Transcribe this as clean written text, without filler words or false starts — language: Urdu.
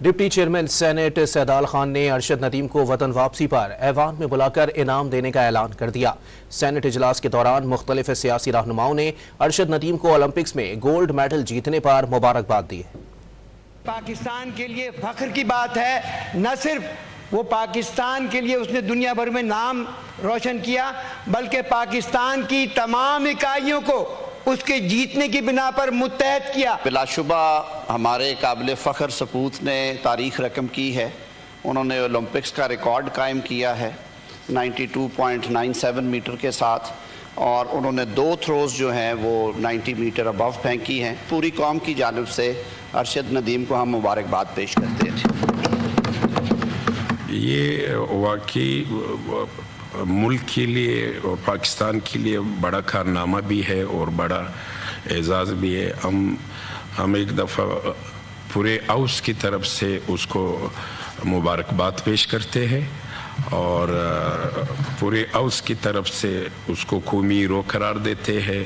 Deputy chairman senate Saidal Khan نے ارشد ندیم کو وطن واپسی پر ایوان میں بلا کر انعام دینے کا اعلان کر دیا۔ سینیٹ اجلاس کے دوران مختلف سیاسی رہنماؤں نے ارشد ندیم کو اولمپکس میں گولڈ میڈل جیتنے پر مبارکباد دی۔ پاکستان کے لیے فخر کی بات ہے، نہ صرف وہ پاکستان کے لیے اس نے دنیا بھر میں نام روشن کیا، بلکہ پاکستان کی تمام اکائیوں کو اس کے جیتنے کی بنا پر متحد کیا۔ بلا شبہ ہمارے قابل فخر سپوت نے تاریخ رقم کی ہے۔ انہوں نے اولمپکس کا ریکارڈ قائم کیا ہے 92.97 میٹر کے ساتھ، اور انہوں نے 2 تھروز جو ہیں وہ 90 میٹر ابو پھینکی ہیں۔ پوری قوم کی جانب سے ارشد ندیم کو ہم مبارکباد پیش کرتے ہیں۔ یہ واقعی ملک کے لیے اور پاکستان کے لیے بڑا کارنامہ بھی ہے اور بڑا اعزاز بھی ہے۔ ہم ایک دفعہ پورے ہاؤس کی طرف سے اس کو مبارکباد پیش کرتے ہیں، اور پورے ہاؤس کی طرف سے اس کو قومی ہیرو قرار دیتے ہیں۔